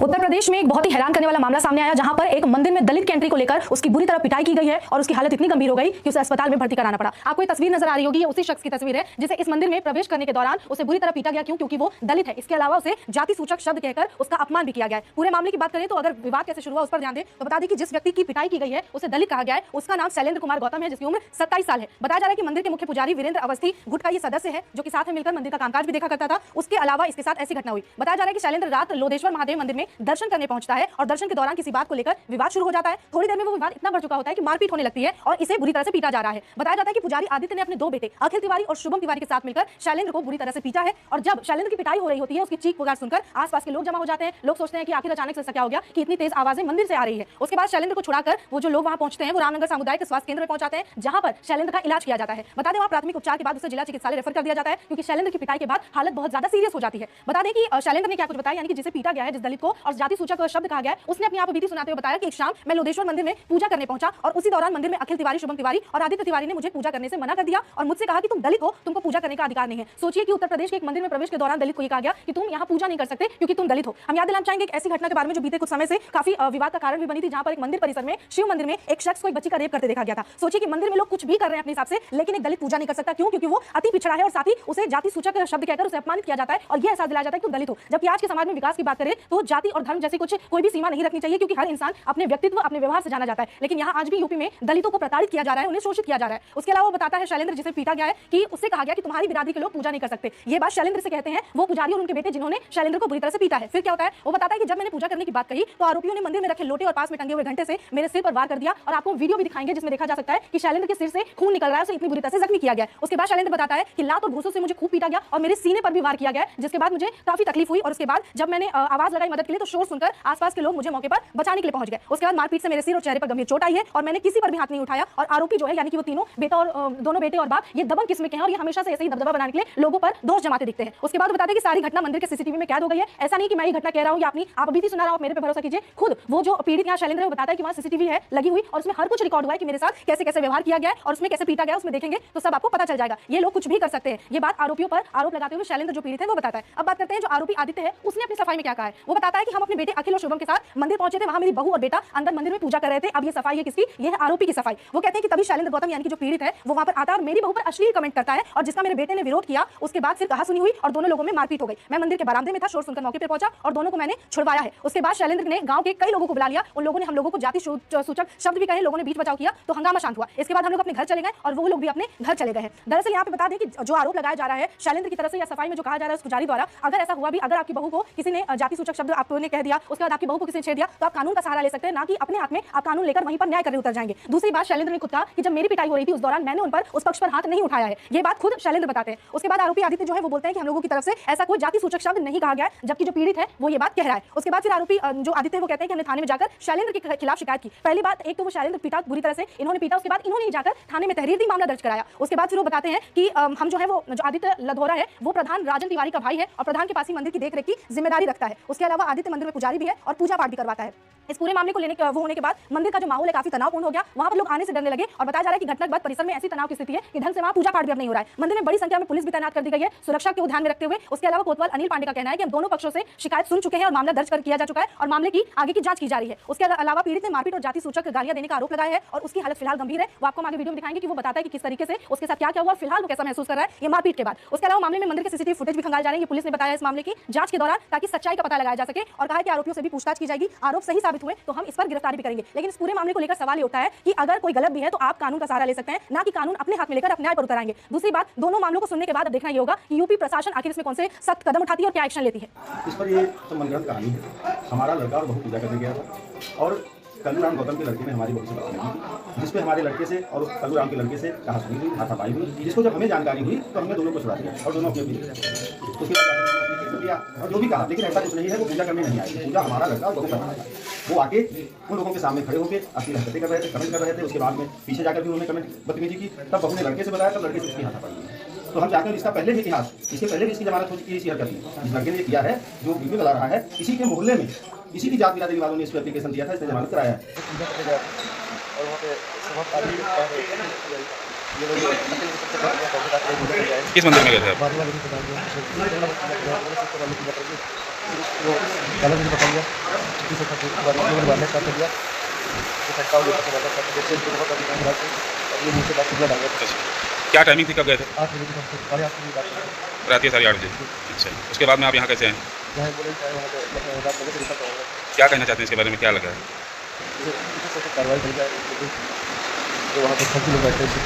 उत्तर प्रदेश में एक बहुत ही हैरान करने वाला मामला सामने आया, जहां पर एक मंदिर में दलित की एंट्री को लेकर उसकी बुरी तरह पिटाई की गई है और उसकी हालत इतनी गंभीर हो गई कि उसे अस्पताल में भर्ती कराना पड़ा। आपको ये तस्वीर नजर आ रही होगी, ये उसी शख्स की तस्वीर है जिसे इस मंदिर में प्रवेश करने के दौरान उसे बुरी तरह पीटा गया। क्यों? क्योंकि वो दलित है। इसके अलावा उसे जाति सूचक शब्द कहकर उसका अपमान भी किया गया है। पूरे मामले की बात करें तो अगर विवाद कैसे शुरू हुआ उस पर ध्यान दें तो बता दें कि जिस व्यक्ति की पिटाई की गई है उसे दलित कहा गया है। उसका नाम शैलेंद्र कुमार गौतम है, जिसकी उम्र 27 साल है। बताया जा रहा है कि मंदिर के मुख्य पुजारी वीरेंद्र अवस्थी गुट का ये सदस्य है, जो कि साथ में मिलकर मंदिर का कामकाज भी देखा करता था। उसके अलावा इसके साथ ऐसी घटना हुई। बताया जा रहा है कि शैलेंद्र रात लोधेश्वर महादेव मंदिर में दर्शन करने पहुंचता है और दर्शन के दौरान किसी बात को लेकर विवाद शुरू हो जाता है। थोड़ी देर में वो विवाद इतना बढ़ चुका होता है कि मारपीट होने लगती है और इसे बुरी तरह से पीटा जा रहा है। बताया जाता है कि पुजारी आदित्य ने अपने दो बेटे अखिल तिवारी और शुभम तिवारी के साथ मिलकर शैलेंद्र को बुरी तरह से पीटा है। और जब शैलेंद्र की पिटाई हो रही होती है, उसकी चीख पुकार सुनकर आसपास के लोग जमा हो जाते हैं। लोग सोचते हैं कि आखिर अचानक से क्या हो गया कि इतनी तेज आवाजें मंदिर से आ रही है। उसके बाद शैलेंद्र को छुड़ाकर वो जो लोग वहां पहुंचते हैं वो रामनगर सामुदायिक स्वास्थ्य केंद्र में पहुंचाते हैं, जहां पर शैलेंद्र का इलाज किया जाता है। बता दें वहां प्राथमिक उपचार के बाद उसे जिला चिकित्सालय रेफर कर दिया जाता है, क्योंकि शैलेंद्र की पिटाई के बाद हालत बहुत ज्यादा सीरियस हो जाती है। बता दें कि शैलेंद्र ने क्या कुछ बताया, यानी कि जिसे पीटा गया है, जिस दलित को और जाति सूचक शब्द कहा गया है, उसने अपनी आप बीती सुनाते हुए बताया कि एक शाम मैं लोधेश्वर मंदिर में पूजा करने पहुंचा और उसी दौरान मंदिर में अखिल तिवारी, शुभम तिवारी और आदित्य तिवारी ने मुझे पूजा करने से मना कर दिया और मुझसे कहा कि तुम दलित हो, तुमको पूजा करने का अधिकार नहीं है। सोचिए कि उत्तर प्रदेश के एक मंदिर में प्रवेश के दौरान दलित को ये कहा गया कि तुम यहाँ पूजा नहीं कर सकते क्योंकि तुम दलित हो। हम याद दिलाना चाहेंगे एक ऐसी घटना के बारे में जो बीते कुछ समय से काफी विवाद का कारण भी बनी थी, जहां पर एक मंदिर परिसर में, शिव मंदिर में, एक शख्स को एक बच्ची का रेप करते देखा गया था। सोचिए कि मंदिर में लोग कुछ भी कर रहे हैं अपने हिसाब से, लेकिन एक दलित पूजा नहीं कर सकता। क्यों? क्योंकि वो अति पिछड़ा है और साथ ही उसे जाति सूचक शब्द कहकर उसे अपमानित किया जाता है और यह एहसास दिलाया जाता है कि तुम दलित हो। जबकि आज के समाज में विकास की बात करें तो जाति और धर्म जैसी कुछ कोई भी सीमा नहीं रखनी चाहिए, क्योंकि हर इंसान अपने व्यक्तित्व, अपने व्यवहार से जाना जाता है। लेकिन यहाँ आज भी यूपी में दलितों को प्रताड़ित किया जा रहा है, उन्हें शोषित किया जा रहा है। उसके अलावा वो बताता है शैलेंद्र, जिसे पीटा गया है, कि उससे कहा गया कि तुम्हारी बिरादरी के लोग पूजा नहीं कर सकते। ये बात शैलेंद्र से कहते हैं वो पुजारी और उनके बेटे, जिन्होंने शैलेंद्र को बुरी तरह से पीटा है। फिर क्या होता है, वो बताता है कि जब मैंने पूजा करने की बात कही तो आरोपियों ने मंदिर में रखे लोटे और पास में टंगे हुए घंटे से मेरे सिर पर वार कर दिया। और आपको वीडियो भी दिखाएंगे जिसमें देखा जा सकता है कि शैलेंद्र के सिर से खून निकल रहा है, उसे इतनी बुरी तरह से जख्मी किया गया है। उसके बाद शैलेंद्र बताता है कि लात और घूंसों से मुझे खूब पीटा गया और मेरे सीने पर भी वार किया गया, जिसके बाद मुझे काफी तकलीफ हुई। और उसके बाद जब मैंने आवाज लगाई मदद के लिए तो शोर सुनकर आसपास के लोग मुझे मौके पर बचाने के लिए पहुंच गए। उसके बाद मारपीट से मेरे सिर और चेहरे पर गंभीर चोट आई है और मैंने किसी पर भी हाथ नहीं उठाया। और आरोपी जो है, यानी कि वो तीनों बेटा और दोनों बेटे और बाप, ये दबंग किस्म के हैं और ये हमेशा से ऐसे ही दबदबा बनाने के लिए लोगों पर दोष जमाते दिखते हैं। उसके बाद बताते हैं कि सारी घटना मंदिर के सीसीटीवी में कैद हो गई है। ऐसा नहीं कि मैं ये घटना कह रहा हूं या अपनी आप अभी सुना रहा हूं, मेरे पे भरोसा कीजिए। खुद वो जो पीड़ित यहाँ शैलेंद्र है, वो बताता है कि वहां सीसीटीवी है लगी हुई और उसमें हर कुछ रिकॉर्ड हुआ है कि मेरे साथ कैसे कैसे व्यवहार किया गया है और उसमें कैसे पीटा गया, उसमें देखेंगे तो सब आपको पता चल जाएगा। ये लोग कुछ भी कर सकते हैं। ये बात आरोपियों पर आरोप लगाते हुए शैलेंद्र जो पीड़ित है वो बताता है। अब बात करते हैं जो आरोपी आदित्य है, उसने अपनी सफाई में क्या कहा है। वो बताता है कि हम अपने बेटे अखिल और शुभम के साथ मंदिर पहुंचे थे, वहां मेरी बहू और बेटा अंदर मंदिर में पूजा कर रहे थे। अब ये सफाई है किसकी? ये है आरोपी की सफाई। वो कहते हैं कि तभी शैलेंद्र गौतम, यानी कि जो पीड़ित है, वो वहां पर आता है और मेरी बहू पर अश्लील कमेंट करता है और जिसका मेरे बेटे ने विरोध किया। उसके बाद फिर कहा सुनी हुई और दोनों लोगों में मारपीट हो गई। मैं मंदिर के बरामदे में था, शोर सुनकर मौके पर पहुंचा और दोनों को मैंने छुड़वाया है। उसके बाद शैलेंद्र ने गांव के कई लोगों को बुला लिया, उन लोगों ने हम लोगों को जाति सूचक शब्द भी कहे, लोगों ने बीच बचाव किया तो हंगामा शांत हुआ। इसके बाद हम लोग अपने घर चले गए और वो लोग भी अपने घर चले गए हैं। दरअसल यहाँ पे बता दें कि जो आरोप लगाया जा रहा है शैलेंद्र की तरफ से या सफाई में जो कहा जा रहा है उस पुजारी द्वारा, अगर ऐसा हुआ भी, अगर आपकी बहू को किसी ने जाति सूचक शब्द आपने कह दिया, उसके बाद आपकी बहू को किसी ने छेड़ दिया, तो आप कानून का सहारा ले सकते हैं, ना कि अपने हाथ में आप कानून लेकर वहीं पर न्याय करने उतर जाएंगे। दूसरी बात, शैलेंद्र ने खुद कहा कि जब मेरी पिटाई हो रही थी उस दौरान मैंने उन पर उस पक्ष पर हाथ नहीं उठाया है। ये बात खुद शैलेंद्र बताते हैं। उसके बाद आरोपी आदित्य जो है वो बोलते हैं कि हम लोगों की तरफ से ऐसा कोई जाति सूचक शब्द नहीं कहा गया है, जबकि जो पीड़ित है वो ये बात कह रहा है। उसके बाद फिर आरोपी जो आदित्य है वो कहते हैं कि हमने थाने में जाकर शैलेंद्र के खिलाफ शिकायत की। पहली बात, एक तो वो शैलेंद्र पीटा बुरी तरह से, इन्होंने पीटा, उसके बाद इन्होंने जाकर थाने में तहरीर दी, मामला दर्ज कराया। उसके बाद फिर वो बताते हैं कि हम जो है वो जो आदित्य लधोरा है वो प्रधान राजन तिवारी का भाई है और प्रधान के पास ही मंदिर की देखरेख की जिम्मेदारी रखता है। उसके अलावा आदित्य मंदिर में पुजारी भी है और पूजा पाठ भी करवाता है। इस पूरे मामले को वो होने के बाद मंदिर का जो माहौल है काफी तनावपूर्ण हो गया। वहां पर लोग आने से डरने लगे और बताया जा रहा है कि घटना के बाद परिसर में ऐसी तनाव की स्थिति है कि ढंग से वहां पूजा पाठ भी अब नहीं हो रहा है। मंदिर में बड़ी संख्या में पुलिस भी तैनात कर दी गई है, सुरक्षा को ध्यान में रखते हुए। उसके अलावा कोतवाल अनिल पांडे का कहना है कि हम दोनों पक्षों से शिकायत सुन चुके हैं और मामला दर्ज कर किया जा चुका है और मामले की आगे की जांच की जा रही है। उसके अलावा पीड़ित ने मारपीट और जाति सूचक गालियां देने का आरोप लगाया है और उसकी हालत फिलहाल गंभीर है। वो आपको आगे वीडियो में दिखाएंगे कि वो बताता है कि किस तरीके से उसके साथ क्या क्या हुआ, फिलहाल वो कैसा महसूस कर रहा है ये मारपीट के बाद। उसके अलावा मामले में मंदिर के सीसीटीवी फुटेज भी खंगाल जा रहे हैं, पुलिस ने बताया इस मामले की जांच के दौरान, ताकि सच्चाई का पता लगाया जा सके। और कहा कि आरोपियों से भी पूछताछ की जाएगी, आरोप सही साबित हुए तो हम इस पर गिरफ्तारी भी करेंगे। लेकिन इस पूरे मामले को लेकर सवाल ये उठता है कि अगर कोई गलत भी है तो आप कानून का सहारा ले सकते हैं, ना कि कानून अपने हाथ में लेकर अपने न्याय पर उतर आएंगे। दूसरी बात, दोनों मामलों को सुनने के बाद अब देखना ये होगा कि यूपी प्रशासन आखिर इसमें कौन से सख्त कदम उठाती है और क्या एक्शन लेती है। इस पर ये तो मनगढ़ंत कहानी है। हमारा लड़का और बहू पूजा करने गया था और कल्लूराम गौतम के लड़के ने हमारी बहू से बदतमीजी की, जिसपे हमारे लड़के से और कल्लूराम के लड़के से कहासुनी हुई, हाथापाई हुई, जिसको जब हमें जानकारी हुई तो हमने दोनों को छुड़ा दिया और दोनों अपनी अपनी उसके बाद दिया और जो भी कहा, लेकिन ऐसा कुछ नहीं है, वो पूजा करने नहीं आई, पूजा हमारा लड़का और बहू करना था। वो आके उन लोगों के सामने खड़े होकर अश्लील हरकतें कर रहे थे, कमेंट कर रहे थे। उसके बाद में पीछे जाकर भी उन्होंने कमेंट बदतमीजी की। तब बहू ने लड़के से बताया, तब लड़के से उसकी हाथापाई हुई। तो हम चाहते हैं इसका पहले भी इतिहास, इसके पहले भी इसकी जमानत हो चुकी है इसी हरकत में। इस लड़के ने किया है, जो वीडियो बता रहा है, इसी के मोहल्ले में इसी की जात बिरादरी वालों ने इस पर एप्लीकेशन दिया था, इसने जमानत कराया है। और वहाँ पे सब आदमी ये लोग किस मंदिर में गए थे आप? बादल वाले को बता दिया वो गलत मुझे बता दिया किसी से बादल काट दिया तो हो गया बादल काट दिया से बहुत अधिक खराब है और ये मुझसे बात डाल गया। क्या टाइमिंग थी, कब गए थे? 8 बजे तक 8:30 बजे बात रात के 8:30 बजे। अच्छा, उसके बाद में आप यहाँ कैसे हैं? जहाँ बोले चाहे वहाँ पे रात बजे से निकलता होगा। क्या कहना चाहते हैं इसके बारे में, क्या लगा है? कार्रवाई कर जाए जो वहाँ पे 30 लोग बैठे थे